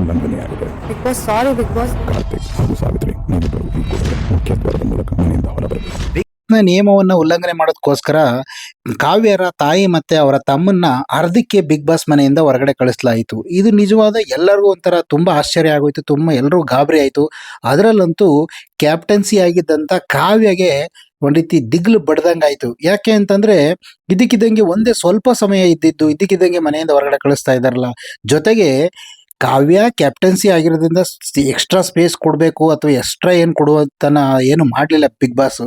ಉಲ್ಲಂಘನೆಯಾಗಿದೆ. Big boss ಸಾರಿ big boss. Karthik ಹಾಗೂ ಸಾವಿತ್ರಿ ನೀವಿಬ್ಬರು ಈ ಕೂಡಲೇ ಮುಖ್ಯ ದ್ವಾರದ ಮೂಲಕ ಮನೆಯಿಂದ ಹೊರಬರಬೇಕು. ನಿಯಮವನ್ನ ಉಲ್ಲಂಘನೆ ಮಾಡೋದಕ್ಕೋಸ್ಕರ ಕಾವ್ಯರ ತಾಯಿ ಮತ್ತೆ ಅವರ ತಮ್ಮನ್ನ ಅರ್ಧಕ್ಕೆ ಬಿಗ್ ಬಾಸ್ ಮನೆಯಿಂದ ಹೊರಗಡೆ ಕಳಿಸಲಾಯಿತು. ಇದು ನಿಜವಾದ ಎಲ್ಲರಿಗೂ ಒಂಥರ ತುಂಬಾ ಆಶ್ಚರ್ಯ ಆಗೋಯ್ತು, ತುಂಬಾ ಎಲ್ಲರೂ ಗಾಬರಿ ಆಯಿತು. ಅದರಲ್ಲಂತೂ ಕ್ಯಾಪ್ಟನ್ಸಿ ಆಗಿದ್ದಂಥ ಕಾವ್ಯಗೆ ಒಂದು ರೀತಿ ದಿಗ್ಲು ಬಡ್ದಂಗಾಯ್ತು. ಯಾಕೆ ಅಂತಂದ್ರೆ ಇದಕ್ಕಿದ್ದಂಗೆ ಒಂದೇ ಸ್ವಲ್ಪ ಸಮಯ ಇದ್ದಿದ್ದು ಇದಕ್ಕಿದ್ದಂಗೆ ಮನೆಯಿಂದ ಹೊರಗಡೆ ಕಳಿಸ್ತಾ ಇದ್ದಾರಲ್ಲ. ಜೊತೆಗೆ ಕಾವ್ಯ ಕ್ಯಾಪ್ಟನ್ಸಿ ಆಗಿರೋದ್ರಿಂದ ಎಕ್ಸ್ಟ್ರಾ ಸ್ಪೇಸ್ ಕೊಡಬೇಕು ಅಥವಾ ಎಕ್ಸ್ಟ್ರಾ ಏನು ಕೊಡುವಂತನ ಏನು ಮಾಡಲಿಲ್ಲ ಬಿಗ್ ಬಾಸ್.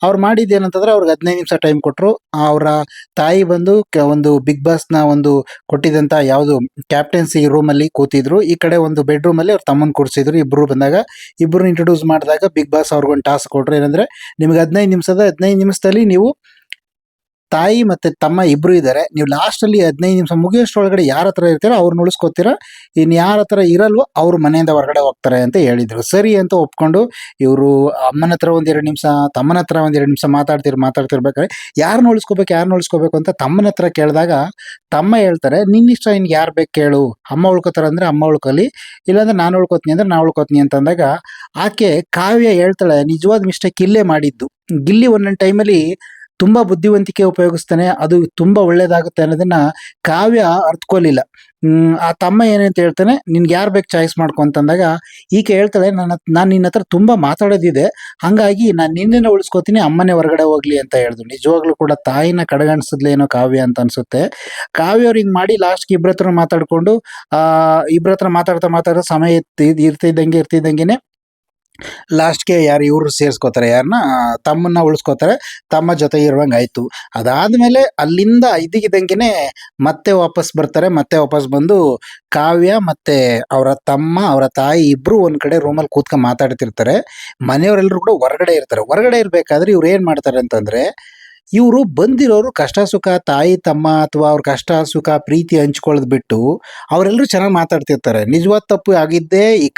ಅವ್ರು ಮಾಡಿದ್ದೇನಂತಂದ್ರೆ ಅವ್ರಿಗೆ 15 ನಿಮಿಷ ಟೈಮ್ ಕೊಟ್ಟರು. ಅವರ ತಾಯಿ ಬಂದು ಒಂದು ಬಿಗ್ ಬಾಸ್ನ ಒಂದು ಕೊಟ್ಟಿದ್ದಂಥ ಯಾವುದು ಕ್ಯಾಪ್ಟನ್ಸಿ ರೂಮಲ್ಲಿ ಕೂತಿದ್ರು. ಈ ಕಡೆ ಒಂದು ಬೆಡ್ರೂಮಲ್ಲಿ ಅವ್ರ ತಮ್ಮನ ಕೂರಿಸಿದ್ರು. ಇಬ್ಬರು ಬಂದಾಗ ಇಬ್ಬರು ಇಂಟ್ರೊಡ್ಯೂಸ್ ಮಾಡಿದಾಗ ಬಿಗ್ ಬಾಸ್ ಅವ್ರಿಗೊಂದು ಟಾಸ್ಕ್ ಕೊಟ್ಟರು. ಏನಂದ್ರೆ ನಿಮ್ಗೆ 15 ನಿಮಿಷದಲ್ಲಿ ನೀವು ತಾಯಿ ಮತ್ತೆ ತಮ್ಮ ಇಬ್ರು ಇದ್ದಾರೆ, ನೀವು ಲಾಸ್ಟಲ್ಲಿ 15 ನಿಮಿಷ ಮುಗಿಯೋಷ್ಟರೊಳಗಡೆ ಯಾರ ಹತ್ರ ಇರ್ತೀರೋ ಅವ್ರನ್ನ ಉಳಿಸ್ಕೋತೀರ, ಇನ್ನು ಯಾರ ಹತ್ರ ಇರಲ್ವೋ ಅವ್ರು ಮನೆಯಿಂದ ಹೊರಗಡೆ ಹೋಗ್ತಾರೆ ಅಂತ ಹೇಳಿದ್ರು. ಸರಿ ಅಂತ ಒಪ್ಕೊಂಡು ಇವರು ಅಮ್ಮನ ಹತ್ರ 1-2 ನಿಮಿಷ, ತಮ್ಮನ ಹತ್ರ 1-2 ನಿಮಿಷ ಮಾತಾಡ್ತಿರ್ಬೇಕಾದ್ರೆ ಯಾರನ್ನ ಉಳಿಸ್ಕೋಬೇಕು ಅಂತ ತಮ್ಮನ ಹತ್ರ ಕೇಳಿದಾಗ ತಮ್ಮ ಹೇಳ್ತಾರೆ, ನಿನ್ನಿಷ್ಟ ನಿನ್ಗೆ ಯಾರು ಬೇಕು ಕೇಳು, ಅಮ್ಮ ಉಳ್ಕೋತಾರೆ ಅಂದ್ರೆ ಅಮ್ಮ ಉಳ್ಕೊಳ್ಳಿ, ಇಲ್ಲಾಂದ್ರೆ ನಾನು ಉಳ್ಕೋತೀನಿ ಅಂದ್ರೆ ನಾ ಉಳ್ಕೋತೀನಿ ಅಂತ ಅಂದಾಗ ಆಕೆ ಕಾವ್ಯ ಹೇಳ್ತಾಳೆ, ನಿಜವಾದ ಮಿಸ್ಟೇಕ್ ಇಲ್ಲೇ ಮಾಡಿದ್ದು. ಗಿಲ್ಲಿ ಒಂದೊಂದು ಟೈಮಲ್ಲಿ ತುಂಬಾ ಬುದ್ಧಿವಂತಿಕೆ ಉಪಯೋಗಿಸ್ತಾನೆ, ಅದು ತುಂಬಾ ಒಳ್ಳೇದಾಗುತ್ತೆ ಅನ್ನೋದನ್ನ ಕಾವ್ಯ ಅರ್ಥಕೊಳ್ಳಿಲ್ಲ. ಆ ತಮ್ಮ ಏನಂತ ಹೇಳ್ತಾನೆ, ನಿನ್ಗೆ ಯಾರು ಬೇಕು ಚಾಯ್ಸ್ ಮಾಡ್ಕೊ ಅಂತಂದಾಗ ಈಕೆ ಹೇಳ್ತಾಳೆ, ನಾನು ನಿನ್ನ ಹತ್ರ ತುಂಬಾ ಮಾತಾಡೋದಿದೆ, ಹಂಗಾಗಿ ನಾನು ನಿನ್ನನ್ನು ಉಳಿಸ್ಕೋತೀನಿ, ಅಮ್ಮನೇ ಹೊರಗಡೆ ಹೋಗ್ಲಿ ಅಂತ ಹೇಳಿದ್ರು. ನಿಜವಾಗ್ಲೂ ಕೂಡ ತಾಯಿನ ಕಡೆಗಣಿಸಿದ್ಲೇನೋ ಕಾವ್ಯ ಅಂತ ಅನ್ಸುತ್ತೆ. ಕಾವ್ಯ ಅವ್ರು ಹಿಂಗ್ ಮಾಡಿ ಲಾಸ್ಟ್ಗೆ ಇಬ್ಬರ ಹತ್ರ ಮಾತಾಡ್ಕೊಂಡು ಇಬ್ಬರ ಹತ್ರ ಮಾತಾಡ್ತಾ ಸಮಯ ಇರ್ತಿದ್ದಂಗೆನೆ ಲಾಸ್ಟ್ಗೆ ಯಾರು ಇವರು ಸೇರಿಸ್ಕೋತಾರೆ, ಯಾರನ್ನ ತಮ್ಮನ್ನ ಉಳಿಸ್ಕೋತಾರೆ, ತಮ್ಮ ಜೊತೆ ಇರುವಂಗೆ ಆಯಿತು. ಅದಾದಮೇಲೆ ಅಲ್ಲಿಂದ ಇದ್ದಕ್ಕಿದ್ದಂಗೆ ಮತ್ತೆ ವಾಪಸ್ ಬರ್ತಾರೆ. ಮತ್ತೆ ವಾಪಸ್ ಬಂದು ಕಾವ್ಯ ಮತ್ತು ಅವರ ತಮ್ಮ ಅವರ ತಾಯಿ ಇಬ್ಬರು ಒಂದು ಕಡೆ ರೂಮಲ್ಲಿ ಕೂತ್ಕೊಂಡು ಮಾತಾಡ್ತಿರ್ತಾರೆ. ಮನೆಯವರೆಲ್ಲರೂ ಕೂಡ ಹೊರಗಡೆ ಇರ್ತಾರೆ. ಹೊರಗಡೆ ಇರಬೇಕಾದ್ರೆ ಇವ್ರು ಏನು ಮಾಡ್ತಾರೆ ಅಂತಂದರೆ, ಇವರು ಬಂದಿರೋರು ಕಷ್ಟ ಸುಖ ತಾಯಿ ತಮ್ಮ ಅಥವಾ ಅವ್ರ ಕಷ್ಟ ಸುಖ ಪ್ರೀತಿ ಹಂಚ್ಕೊಳ್ಳೋದು ಬಿಟ್ಟು ಅವರೆಲ್ಲರೂ ಚೆನ್ನಾಗಿ ಮಾತಾಡ್ತಿರ್ತಾರೆ. ನಿಜವಾದ ತಪ್ಪು ಆಗಿದ್ದೇ ಈ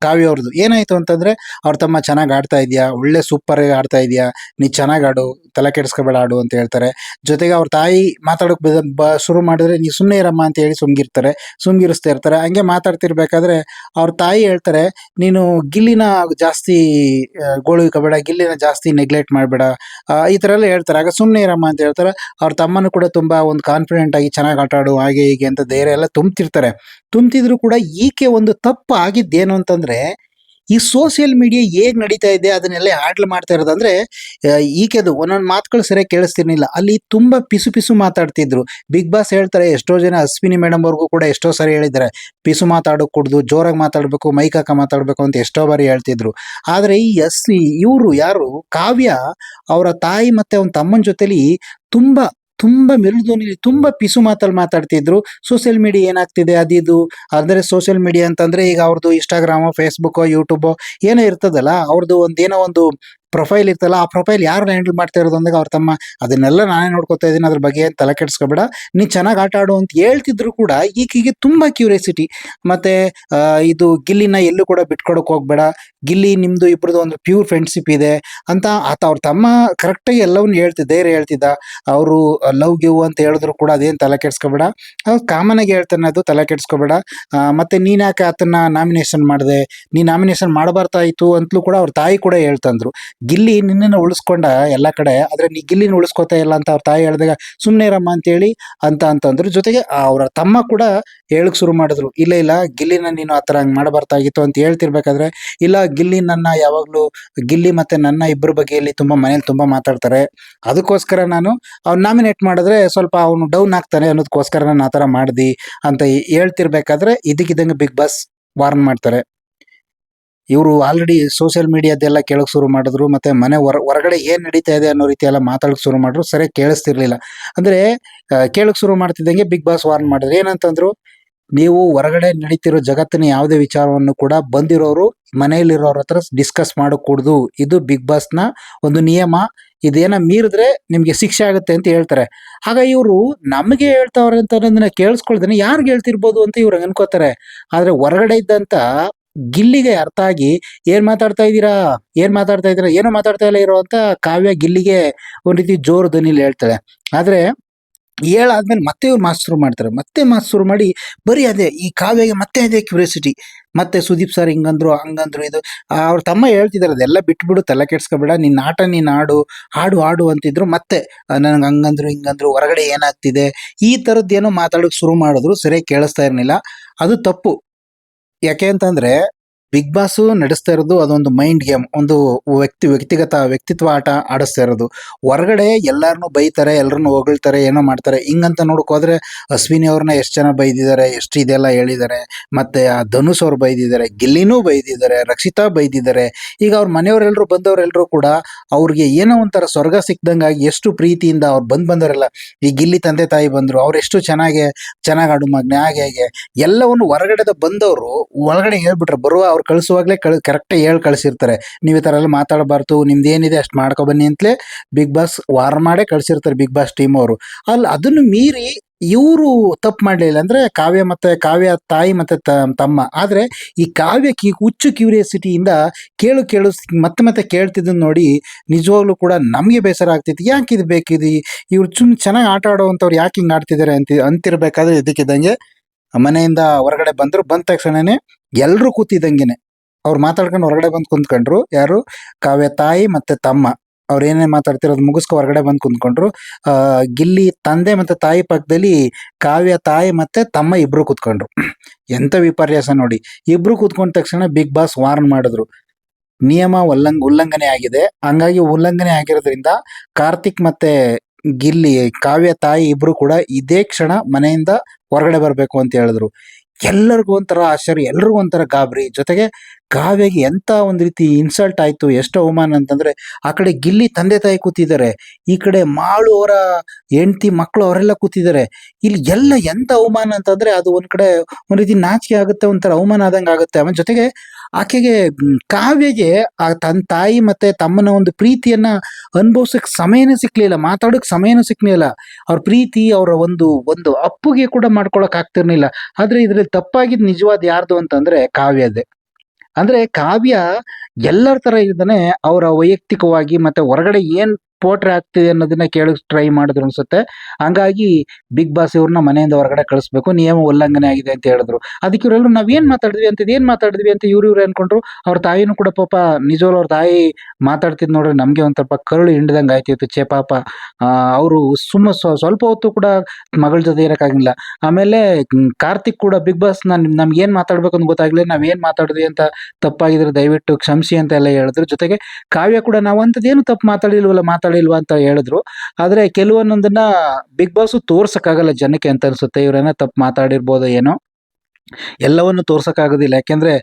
ಕಾವ್ಯ ಅವ್ರದ್ದು. ಏನಾಯ್ತು ಅಂತಂದ್ರೆ, ಅವ್ರ ತಮ್ಮ ಚೆನ್ನಾಗಿ ಆಡ್ತಾ ಇದೆಯಾ, ಒಳ್ಳೆ ಸೂಪರ್ ಆಗಿ ಆಡ್ತಾ ಇದೆಯಾ, ನೀ ಚೆನ್ನಾಗಿ ಆಡು, ತಲೆ ಕೆಡಿಸ್ಕೋಬೇಡ ಆಡು ಅಂತ ಹೇಳ್ತಾರೆ. ಜೊತೆಗೆ ಅವ್ರ ತಾಯಿ ಮಾತಾಡೋಕೆ ಶುರು ಮಾಡಿದ್ರೆ, ನೀ ಸುಮ್ಮನೆ ಇರಮ್ಮ ಅಂತ ಹೇಳಿ ಸುಮ್ಗಿರಿಸ್ತಾ ಇರ್ತಾರೆ. ಹಂಗೆ ಮಾತಾಡ್ತಿರ್ಬೇಕಾದ್ರೆ ಅವ್ರ ತಾಯಿ ಹೇಳ್ತಾರೆ, ನೀನು ಗಿಲ್ಲಿನ ಜಾಸ್ತಿ ಗೋಳುಕೋಬೇಡ, ಗಿಲ್ಲಿನ ಜಾಸ್ತಿ ನೆಗ್ಲೆಕ್ಟ್ ಮಾಡಬೇಡ, ಈ ಥರ ಎಲ್ಲ ಹೇಳ್ತಾರೆ. ಆಗ ಸುಮ್ಮನೆ ಇರಮ್ಮ ಅಂತ ಹೇಳ್ತಾರೆ. ಅವ್ರ ತಮ್ಮನೂ ಕೂಡ ತುಂಬಾ ಒಂದು ಕಾನ್ಫಿಡೆಂಟ್ ಆಗಿ ಚೆನ್ನಾಗಿ ಆಟ ಆಡು ಹಾಗೆ ಹೀಗೆ ಅಂತ ಧೈರ್ಯ ಎಲ್ಲ ತುಂಬ್ತಿದ್ರು ಕೂಡ ಈಕೆ ಒಂದು ತಪ್ಪು ಆಗಿದ್ದೇನು ಅಂತಂದ್ರೆ, ಈ ಸೋಷಿಯಲ್ ಮೀಡಿಯಾ ಹೇಗ್ ನಡೀತಾ ಇದೆ ಅದನ್ನೆಲ್ಲ ಹ್ಯಾಂಡಲ್ ಮಾಡ್ತಾ ಇರೋದಂದ್ರೆ, ಈಕೆದು ಒಂದೊಂದು ಮಾತುಗಳು ಸರಿಯಾಗಿ ಕೇಳಿಸ್ತಿರ್ಲಿಲ್ಲ. ಅಲ್ಲಿ ತುಂಬಾ ಪಿಸು ಮಾತಾಡ್ತಿದ್ರು. ಬಿಗ್ ಬಾಸ್ ಹೇಳ್ತಾರೆ, ಎಷ್ಟೋ ಜನ ಅಶ್ವಿನಿ ಮೇಡಮ್ ಅವ್ರಿಗೂ ಕೂಡ ಎಷ್ಟೋ ಸರಿ ಹೇಳಿದ್ದಾರೆ, ಪಿಸು ಮಾತಾಡೋಕೂಡ್ದು, ಜೋರಾಗಿ ಮಾತಾಡಬೇಕು, ಮೈಕ್ ಹಾಕ ಮಾತಾಡಬೇಕು ಅಂತ ಎಷ್ಟೋ ಬಾರಿ ಹೇಳ್ತಿದ್ರು. ಆದರೆ ಈ ಇವರು ಯಾರು ಕಾವ್ಯ ಅವರ ತಾಯಿ ಮತ್ತೆ ಅವನ ತಮ್ಮನ ಜೊತೆಲಿ ತುಂಬಾ ತುಂಬಾ ಮೆಲುಧ್ವನಿಲಿ ತುಂಬಾ ಪಿಸು ಮಾತಲ್ಲಿ ಮಾತಾಡ್ತಿದ್ರು. ಸೋಷಿಯಲ್ ಮೀಡಿಯಾ ಏನಾಗ್ತಿದೆ ಅದಿದು ಅಂದರೆ, ಸೋಷಿಯಲ್ ಮೀಡಿಯಾ ಅಂತಂದ್ರೆ ಈಗ ಅವ್ರದ್ದು ಇನ್ಸ್ಟಾಗ್ರಾಮು, ಫೇಸ್ಬುಕ್, ಯೂಟ್ಯೂಬ್ ಏನೋ ಇರ್ತದಲ್ಲ, ಅವ್ರದ್ದು ಏನೋ ಒಂದು ಪ್ರೊಫೈಲ್ ಇರ್ತಲ್ಲ, ಆ ಪ್ರೊಫೈಲ್ ಯಾರು ಹ್ಯಾಂಡಲ್ ಮಾಡ್ತಾ ಇರೋದು ಅಂದಾಗ ಅವ್ರ ತಮ್ಮ, ಅದನ್ನೆಲ್ಲ ನಾನೇ ನೋಡ್ಕೊತಾ ಇದ್ದೀನಿ, ಅದ್ರ ಬಗ್ಗೆ ಏನು ತಲೆ ಕೆಡಿಸ್ಕೋಬೇಡ, ನೀ ಚೆನ್ನಾಗಿ ಆಟ ಆಡು ಅಂತ ಹೇಳ್ತಿದ್ರು ಕೂಡ ಈಕೆಗೆ ತುಂಬಾ ಕ್ಯೂರಿಯಾಸಿಟಿ. ಮತ್ತೆ ಇದು ಗಿಲ್ಲಿನ ಎಲ್ಲೂ ಕೂಡ ಬಿಟ್ಕೊಡಕ್ ಹೋಗ್ಬೇಡ, ಗಿಲ್ಲಿ ನಿಮ್ದು ಇಬ್ಬರದು ಒಂದು ಪ್ಯೂರ್ ಫ್ರೆಂಡ್ಶಿಪ್ ಇದೆ ಅಂತ ಅವ್ರ ತಮ್ಮ ಕರೆಕ್ಟಾಗಿ ಎಲ್ಲವನ್ನೂ ಧೈರ್ಯ ಹೇಳ್ತಿದ್ದ. ಅವರು ಲವ್ ಗಿವ್ ಅಂತ ಹೇಳಿದ್ರು ಕೂಡ ಅದೇನು ತಲೆ ಕೆಡಿಸ್ಕೋಬೇಡ, ಅವ್ರು ಕಾಮನ್ ಆಗಿ ಹೇಳ್ತಾನೆ, ಅದು ತಲೆ ಕೆಡಿಸ್ಕೋಬೇಡ. ಮತ್ತೆ ನೀನ್ ಯಾಕೆ ಆತನ ನಾಮಿನೇಷನ್ ಮಾಡಿದೆ, ನೀ ನಾಮಿನೇಷನ್ ಮಾಡಬಾರ್ದಾಯಿತು ಅಂತಲೂ ಕೂಡ ಅವ್ರ ತಾಯಿ ಕೂಡ ಹೇಳ್ತಂದ್ರು. ಗಿಲ್ಲಿ ನಿನ್ನನ್ನು ಉಳಿಸ್ಕೊಂಡ ಎಲ್ಲ ಕಡೆ, ಆದ್ರೆ ನೀ ಗಿಲ್ಲಿನ ಉಳಿಸ್ಕೋತಾ ಇಲ್ಲ ಅಂತ ಅವ್ರ ತಾಯಿ ಹೇಳಿದಾಗ ಸುಮ್ಮನೆ ಇರಮ್ಮ ಅಂತೇಳಿ ಅಂತಂದ್ರು. ಜೊತೆಗೆ ಅವರ ತಮ್ಮ ಕೂಡ ಹೇಳಕ್ ಶುರು ಮಾಡಿದ್ರು, ಇಲ್ಲ ಗಿಲ್ಲಿನ ನೀನು ಆ ಥರ ಹಂಗೆ ಮಾಡಬಾರ್ದಾಗಿತ್ತು ಅಂತ ಹೇಳ್ತಿರ್ಬೇಕಾದ್ರೆ, ಇಲ್ಲ ಗಿಲ್ಲಿ ನನ್ನ ಯಾವಾಗಲೂ ಗಿಲ್ಲಿ ಮತ್ತೆ ನನ್ನ ಇಬ್ಬರ ಬಗ್ಗೆಯಲ್ಲಿ ಮನೇಲಿ ತುಂಬಾ ಮಾತಾಡ್ತಾರೆ, ಅದಕ್ಕೋಸ್ಕರ ನಾನು ಅವ್ನು ನಾಮಿನೇಟ್ ಮಾಡಿದ್ರೆ ಸ್ವಲ್ಪ ಅವನು ಡೌನ್ ಆಗ್ತಾನೆ ಅನ್ನೋದಕ್ಕೋಸ್ಕರ ನಾನು ಆ ಥರ ಮಾಡ್ದಿ ಅಂತ ಹೇಳ್ತಿರ್ಬೇಕಾದ್ರೆ ಇದಕ್ಕಿದ್ದಂಗೆ ಬಿಗ್ ಬಾಸ್ ವಾರ್ನ್ ಮಾಡ್ತಾರೆ. ಇವರು ಆಲ್ರೆಡಿ ಸೋಷಿಯಲ್ ಮೀಡಿಯಾದೆಲ್ಲ ಕೇಳಕ್ ಶುರು ಮಾಡಿದ್ರು. ಮತ್ತೆ ಮನೆ ಹೊರಗಡೆ ಏನ್ ನಡೀತಾ ಇದೆ ಅನ್ನೋ ರೀತಿ ಎಲ್ಲ ಮಾತಾಡಕ್ ಶುರು ಮಾಡಿದ್ರು. ಸರಿಯಾಗಿ ಕೇಳಿಸ್ತಿರ್ಲಿಲ್ಲ. ಅಂದ್ರೆ ಕೇಳಕ್ ಶುರು ಮಾಡ್ತಿದ್ದಂಗೆ ಬಿಗ್ ಬಾಸ್ ವಾರ್ನ್ ಮಾಡಿದ್ರು. ಏನಂತಂದ್ರು, ನೀವು ಹೊರಗಡೆ ನಡೀತಿರೋ ಜಗತ್ತಿನ ಯಾವುದೇ ವಿಚಾರವನ್ನು ಕೂಡ ಬಂದಿರೋರು ಮನೆಯಲ್ಲಿರೋರ ಹತ್ರ ಡಿಸ್ಕಸ್ ಮಾಡಕೂಡ್ದು, ಇದು ಬಿಗ್ ಬಾಸ್ನ ಒಂದು ನಿಯಮ, ಇದೇನ ಮೀರಿದ್ರೆ ನಿಮ್ಗೆ ಶಿಕ್ಷೆ ಆಗುತ್ತೆ ಅಂತ ಹೇಳ್ತಾರೆ. ಆಗ ಇವರು ನಮಗೆ ಹೇಳ್ತಾವ್ರೆ ಅಂತ ಅನ್ನೋದನ್ನ ಕೇಳಿಸ್ಕೊಳ್ದೇನೆ ಯಾರಿಗೆ ಹೇಳ್ತಿರ್ಬೋದು ಅಂತ ಇವ್ರು ಅನ್ಕೋತಾರೆ. ಆದ್ರೆ ಹೊರಗಡೆ ಇದ್ದಂತ ಗಿಲ್ಲಿಗೆ ಅರ್ಥ ಆಗಿ, ಏನ್ ಮಾತಾಡ್ತಾ ಇದ್ದೀರಾ ಏನೋ ಮಾತಾಡ್ತಾ ಇಲ್ಲ ಇರೋ ಅಂತ ಕಾವ್ಯ ಗಿಲ್ಲಿಗೆ ಒಂದ್ ರೀತಿ ಜೋರು ಧ್ವನಿಲಿ ಹೇಳ್ತಾಳೆ. ಆದ್ರೆ ಹೇಳಾದ್ಮೇಲೆ ಮತ್ತೆ ಇವ್ರು ಮಾತು ಶುರು ಮಾಡ್ತಾರೆ. ಮತ್ತೆ ಮಾತು ಶುರು ಮಾಡಿ ಬರೀ ಅದೇ ಈ ಕಾವ್ಯಗೆ ಮತ್ತೆ ಅದೇ ಕ್ಯೂರಿಯಾಸಿಟಿ. ಮತ್ತೆ ಸುದೀಪ್ ಸರ್ ಹಿಂಗಂದ್ರು, ಹಂಗಂದ್ರು ಇದು ಅವ್ರ ತಮ್ಮ ಹೇಳ್ತಿದಾರೆ ಅದೆಲ್ಲ ಬಿಟ್ಬಿಡು ತಲೆ ಕೆಡ್ಸ್ಕೊಬೇಡ ನಿನ್ನ ಆಟ ನೀನು ಆಡು, ಆಡು ಆಡು ಅಂತಿದ್ರು. ಮತ್ತೆ ನನಗೆ ಹಂಗಂದ್ರು ಹಿಂಗಂದ್ರು ಹೊರಗಡೆ ಏನಾಗ್ತಿದೆ ಈ ಥರದ್ದೇನೋ ಮಾತಾಡೋಕೆ ಶುರು ಮಾಡಿದ್ರು. ಸರಿಯಾಗಿ ಕೇಳಿಸ್ತಾ ಇರಲಿಲ್ಲ. ಅದು ತಪ್ಪು. ಯಾಕೆ ಅಂತಂದ್ರೆ ಬಿಗ್ ಬಾಸ್ ನಡೆಸ್ತಾ ಇರೋದು ಅದೊಂದು ಮೈಂಡ್ ಗೇಮ್, ಒಂದು ವ್ಯಕ್ತಿತ್ವ ಆಟ ಆಡಿಸ್ತಾ ಇರೋದು. ಹೊರಗಡೆ ಎಲ್ಲಾರನ್ನೂ ಬೈತಾರೆ, ಎಲ್ಲರನ್ನೂ ಹೊಗಳ್ತಾರೆ, ಏನೋ ಮಾಡ್ತಾರೆ. ಹಿಂಗಂತ ನೋಡಕ್ ಹೋದ್ರೆ ಅಶ್ವಿನಿ ಅವ್ರನ್ನ ಎಷ್ಟು ಜನ ಬೈದಿದ್ದಾರೆ, ಎಷ್ಟು ಇದೆಲ್ಲ ಹೇಳಿದ್ದಾರೆ. ಮತ್ತೆ ಆ ಧನುಷ್ ಅವ್ರು ಬೈದಿದ್ದಾರೆ, ಗಿಲ್ಲಿನೂ ಬೈದಿದ್ದಾರೆ, ರಕ್ಷಿತಾ ಬೈದಿದ್ದಾರೆ. ಈಗ ಅವ್ರ ಮನೆಯವರೆಲ್ಲರೂ ಬಂದವರೆಲ್ಲರೂ ಕೂಡ ಅವ್ರಿಗೆ ಏನೋ ಒಂಥರ ಸ್ವರ್ಗ ಸಿಕ್ದಂಗಾಗಿ ಎಷ್ಟು ಪ್ರೀತಿಯಿಂದ ಅವ್ರು ಬಂದವರೆಲ್ಲ ಈ ಗಿಲ್ಲಿ ತಂದೆ ತಾಯಿ ಬಂದ್ರು, ಅವ್ರು ಎಷ್ಟು ಚೆನ್ನಾಗಿ ಆಡು ಮಗ್ನೆ ಹಾಗೆ ಹೇಗೆ ಎಲ್ಲವನ್ನು ಹೊರಗಡೆದ ಬಂದವರು ಒಳಗಡೆ ಹೇಳ್ಬಿಟ್ರೆ ಬರುವ ಅವ್ರು ಕಳಿಸುವಾಗಲೇ ಕರೆಕ್ಟಾಗಿ ಹೇಳಿ ಕಳಿಸಿರ್ತಾರೆ. ನೀವು ಈ ಥರ ಎಲ್ಲ ಮಾತಾಡಬಾರ್ದು, ನಿಮ್ದು ಏನಿದೆ ಅಷ್ಟು ಮಾಡ್ಕೊ ಬನ್ನಿ ಅಂತಲೇ ಬಿಗ್ ಬಾಸ್ ವಾರ್ ಮಾಡೇ ಕಳಿಸಿರ್ತಾರೆ ಬಿಗ್ ಬಾಸ್ ಟೀಮ್ ಅವರು. ಅಲ್ಲಿ ಅದನ್ನು ಮೀರಿ ಇವರು ತಪ್ಪು ಮಾಡಲಿಲ್ಲ ಅಂದ್ರೆ ಕಾವ್ಯ ತಾಯಿ ಮತ್ತೆ ತಮ್ಮ. ಆದ್ರೆ ಈ ಕಾವ್ಯಕ್ಕೆ ಹುಚ್ಚು ಕ್ಯೂರಿಯಾಸಿಟಿಯಿಂದ ಕೇಳು ಮತ್ತೆ ಮತ್ತೆ ಕೇಳ್ತಿದ್ದನ್ನು ನೋಡಿ ನಿಜವಾಗ್ಲೂ ಕೂಡ ನಮಗೆ ಬೇಸರ ಆಗ್ತೈತಿ. ಯಾಕೆ ಇದು ಬೇಕಿದು, ಇವ್ರು ಚೆನ್ನಾಗಿ ಆಟ ಆಡುವಂಥವ್ರು ಯಾಕೆ ಹಿಂಗೆ ಆಡ್ತಿದ್ದಾರೆ ಅಂತಿರ್ಬೇಕಾದ್ರೆ ಇದಕ್ಕಿದ್ದಂಗೆ ಮನೆಯಿಂದ ಹೊರಗಡೆ ಬಂದ್ರು. ಬಂದ ತಕ್ಷಣನೇ ಎಲ್ಲರೂ ಕೂತಿದ್ದಂಗೆನೆ ಅವ್ರು ಮಾತಾಡ್ಕೊಂಡು ಹೊರಗಡೆ ಬಂದು ಕುಂತ್ಕೊಂಡ್ರು. ಯಾರು? ಕಾವ್ಯ ತಾಯಿ ಮತ್ತೆ ತಮ್ಮ. ಅವ್ರು ಏನೇನು ಮಾತಾಡ್ತಿರೋದು ಮುಗಿಸ್ಕೊ ಹೊರಗಡೆ ಬಂದು ಕುಂತ್ಕೊಂಡ್ರು. ಗಿಲ್ಲಿ ತಂದೆ ಮತ್ತೆ ತಾಯಿ ಪಕ್ಕದಲ್ಲಿ ಕಾವ್ಯ ತಾಯಿ ಮತ್ತೆ ತಮ್ಮ ಇಬ್ರು ಕೂತ್ಕೊಂಡ್ರು. ಎಂತ ವಿಪರ್ಯಾಸ ನೋಡಿ. ಇಬ್ರು ಕೂತ್ಕೊಂಡ ತಕ್ಷಣ ಬಿಗ್ ಬಾಸ್ ವಾರ್ನ್ ಮಾಡಿದ್ರು, ನಿಯಮ ಉಲ್ಲಂಘನೆ ಆಗಿದೆ. ಹಂಗಾಗಿ ಉಲ್ಲಂಘನೆ ಆಗಿರೋದ್ರಿಂದ ಕಾರ್ತಿಕ್ ಮತ್ತೆ ಗಿಲ್ಲಿ ಕಾವ್ಯ ತಾಯಿ ಇಬ್ರು ಕೂಡ ಇದೇ ಕ್ಷಣ ಮನೆಯಿಂದ ಹೊರಗಡೆ ಬರಬೇಕು ಅಂತ ಹೇಳಿದ್ರು. ಎಲ್ಲರಿಗೂ ಒಂಥರ ಆಶ್ಚರ್ಯ, ಎಲ್ರಿಗೂ ಒಂಥರ ಗಾಬರಿ. ಜೊತೆಗೆ ಕಾವ್ಯಗೆ ಎಂತ ಒಂದು ರೀತಿ ಇನ್ಸಲ್ಟ್ ಆಯ್ತು, ಎಷ್ಟು ಅವಮಾನ ಅಂತಂದ್ರೆ ಆ ಕಡೆ ಗಿಲ್ಲಿ ತಂದೆ ತಾಯಿ ಕೂತಿದ್ದಾರೆ, ಈ ಕಡೆ ಮಾಳು ಅವರ ಹೆಂಡತಿ ಮಕ್ಕಳು ಅವರೆಲ್ಲ ಕೂತಿದ್ದಾರೆ. ಇಲ್ಲಿ ಎಲ್ಲ ಎಂತ ಅವಮಾನ ಅಂತಂದ್ರೆ ಅದು ಒಂದ್ ಕಡೆ ಒಂದ್ ರೀತಿ ನಾಚಿಕೆ ಆಗುತ್ತೆ, ಒಂಥರ ಅವಮಾನ ಆದಂಗೆ ಆಗುತ್ತೆ. ಅವನ ಜೊತೆಗೆ ಆಕೆಗೆ ಕಾವ್ಯಗೆ ಆ ತನ್ನ ತಾಯಿ ಮತ್ತೆ ತಮ್ಮನ ಒಂದು ಪ್ರೀತಿಯನ್ನ ಅನುಭವಿಸಕ್ ಸಮಯನೇ ಸಿಕ್ಲಿಲ್ಲ, ಮಾತಾಡೋಕ್ ಸಮಯನೂ ಸಿಕ್ಲಿಲ್ಲ. ಅವ್ರ ಪ್ರೀತಿ ಅವರ ಒಂದು ಒಂದು ಅಪ್ಪುಗೆ ಕೂಡ ಮಾಡ್ಕೊಳಕ್ ಆಗ್ತಿರ್ಲಿಲ್ಲ. ಆದ್ರೆ ಇದ್ರಲ್ಲಿ ತಪ್ಪಾಗಿದ್ ನಿಜವಾದ ಯಾರ್ದು ಅಂತಂದ್ರೆ ಕಾವ್ಯದೇ. ಅಂದ್ರೆ ಕಾವ್ಯ ಎಲ್ಲರ ತರ ಇದ್ದಾನೆ, ಅವರ ವೈಯಕ್ತಿಕವಾಗಿ ಮತ್ತೆ ಹೊರಗಡೆ ಏನ್ ಪೋಟ್ರೆ ಆಗ್ತಿದೆ ಅನ್ನೋದನ್ನ ಕೇಳಕ್ ಟ್ರೈ ಮಾಡಿದ್ರು ಅನ್ಸುತ್ತೆ. ಹಂಗಾಗಿ ಬಿಗ್ ಬಾಸ್ ಇವ್ರನ್ನ ಮನೆಯಿಂದ ಹೊರಗಡೆ ಕಳಿಸ್ಬೇಕು, ನಿಯಮ ಉಲ್ಲಂಘನೆ ಆಗಿದೆ ಅಂತ ಹೇಳಿದ್ರು. ಅದಕ್ಕೆ ಇವರೆಲ್ಲರೂ ಏನ್ ಮಾತಾಡಿದ್ವಿ ಅಂತ ಇವ್ರು ಅನ್ಕೊಂಡ್ರು. ಅವ್ರ ತಾಯಿನೂ ಕೂಡ ಪಾಪ ನಿಜವಲ್ಲ, ಅವ್ರ ತಾಯಿ ಮಾತಾಡ್ತಿದ್ ನೋಡ್ರಿ ನಮ್ಗೆ ಒಂದ್ ಸ್ವಲ್ಪ ಕರುಳು ಹಿಂಡ್ದಂಗ್ ಆಯ್ತಿತ್ತು. ಛೇ ಪಾಪ. ಅವರು ಸ್ವಲ್ಪ ಹೊತ್ತು ಕೂಡ ಮಗಳ ಜೊತೆ ಇರಕ್ಕಾಗಿಲ್ಲ. ಆಮೇಲೆ ಕಾರ್ತಿಕ್ ಕೂಡ ಬಿಗ್ ಬಾಸ್ ನಮ್ಗೆ ಏನ್ ಮಾತಾಡ್ಬೇಕು ಅಂತ ಗೊತ್ತಾಗ್ಲಿಲ್ಲ, ನಾವ್ ಏನ್ ಮಾತಾಡಿದ್ವಿ ಅಂತ ತಪ್ಪಾಗಿದ್ರೆ ದಯವಿಟ್ಟು ಕ್ಷಮಿಸಿ ಅಂತ ಎಲ್ಲ ಹೇಳಿದ್ರು. ಜೊತೆಗೆ ಕಾವ್ಯ ಕೂಡ ನಾವು ಅಂತದೇನು ತಪ್ಪು ಮಾತಾಡಿಲ್ವಾ ಅಂತ ಹೇಳಿದ್ರು. ಆದ್ರೆ ಕೆಲವೊಂದೊಂದನ್ನ ಬಿಗ್ ಬಾಸ್ ತೋರ್ಸಕ್ಕಾಗಲ್ಲ ಜನಕ್ಕೆ ಅಂತ ಅನ್ಸುತ್ತೆ. ಇವ್ರೇನೋ ತಪ್ಪು ಮಾತಾಡಿರ್ಬೋದು ಏನೋ, ಎಲ್ಲವನ್ನು ತೋರ್ಸಕ್ಕಾಗೋದಿಲ್ಲ. ಯಾಕೆಂದ್ರೆ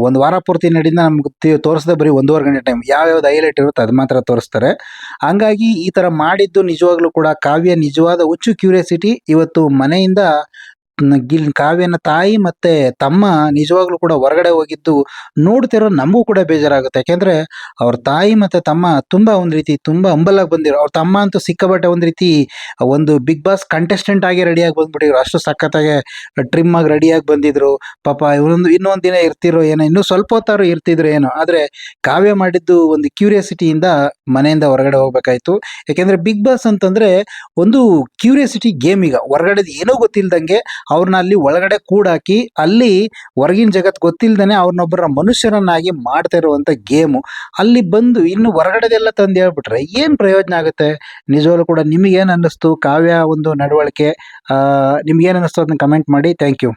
ಒಂದು ವಾರ ಪೂರ್ತಿ ನಮ್ಗೆ ತೋರಿಸದೆ ಬರೀ 1.5 ಗಂಟೆ ಟೈಮ್ ಯಾವ್ಯಾವ್ದು ಹೈಲೈಟ್ ಇರುತ್ತೆ ಅದು ಮಾತ್ರ ತೋರಿಸ್ತಾರೆ. ಹಂಗಾಗಿ ಈ ತರ ಮಾಡಿದ್ದು ನಿಜವಾಗ್ಲೂ ಕೂಡ ಕಾವ್ಯ ನಿಜವಾದ ಹುಚ್ಚು ಕ್ಯೂರಿಯಾಸಿಟಿ. ಇವತ್ತು ಮನೆಯಿಂದ ಕಾವ್ಯನ ತಾಯಿ ಮತ್ತೆ ತಮ್ಮ ನಿಜವಾಗ್ಲೂ ಕೂಡ ಹೊರಗಡೆ ಹೋಗಿದ್ದು ನೋಡ್ತಿರೋ ನಮಗೂ ಕೂಡ ಬೇಜಾರಾಗುತ್ತೆ. ಯಾಕೆಂದ್ರೆ ಅವ್ರ ತಾಯಿ ಮತ್ತೆ ತಮ್ಮ ತುಂಬಾ ಒಂದ್ ರೀತಿ ತುಂಬಾ ಹಂಬಲಾಗಿ ಬಂದಿರೋ, ಅವ್ರ ತಮ್ಮ ಅಂತೂ ಸಿಕ್ಕಾಪಟ್ಟೆ ಒಂದ್ ರೀತಿ ಒಂದು ಬಿಗ್ ಬಾಸ್ ಕಂಟೆಸ್ಟೆಂಟ್ ಆಗಿ ರೆಡಿಯಾಗಿ ಬಂದ್ಬಿಟ್ಟಿದ್ರು. ಅಷ್ಟು ಸಖತ್ತಾಗಿ ಟ್ರಿಮ್ ಆಗಿ ರೆಡಿಯಾಗಿ ಬಂದಿದ್ರು. ಪಾಪ ಇನ್ನೊಂದ್ ದಿನ ಇರ್ತಿರೋ ಏನೋ, ಇನ್ನೂ ಸ್ವಲ್ಪ ಹೊತ್ತಾರು ಇರ್ತಿದ್ರು ಏನೋ. ಆದ್ರೆ ಕಾವ್ಯ ಮಾಡಿದ್ದು ಒಂದು ಕ್ಯೂರಿಯಾಸಿಟಿಯಿಂದ ಮನೆಯಿಂದ ಹೊರಗಡೆ ಹೋಗ್ಬೇಕಾಯ್ತು. ಯಾಕೆಂದ್ರೆ ಬಿಗ್ ಬಾಸ್ ಅಂತಂದ್ರೆ ಒಂದು ಕ್ಯೂರಿಯಾಸಿಟಿ ಗೇಮ್. ಈಗ ಹೊರಗಡೆ ಏನೋ ಗೊತ್ತಿಲ್ದಂಗೆ ಅವ್ರನ್ನ ಅಲ್ಲಿ ಒಳಗಡೆ ಕೂಡಾಕಿ ಅಲ್ಲಿ ಹೊರಗಿನ ಜಗತ್ ಗೊತ್ತಿಲ್ದೇನೆ ಅವ್ರನ್ನೊಬ್ಬರ ಮನುಷ್ಯರನ್ನಾಗಿ ಮಾಡ್ತಾ ಇರುವಂತ ಗೇಮು. ಅಲ್ಲಿ ಬಂದು ಇನ್ನು ಹೊರಗಡೆದೆಲ್ಲ ತಂದು ಹೇಳ್ಬಿಟ್ರೆ ಏನ್ ಪ್ರಯೋಜನ ಆಗುತ್ತೆ? ನಿಜವಾಗ್ಲೂ ಕೂಡ ನಿಮ್ಗೆ ಏನ್ ಅನ್ನಿಸ್ತು ಕಾವ್ಯ ಒಂದು ನಡವಳಿಕೆ? ನಿಮ್ಗೆ ಏನ್ ಅನ್ನಿಸ್ತು ಅದನ್ನ ಕಮೆಂಟ್ ಮಾಡಿ. Thank you.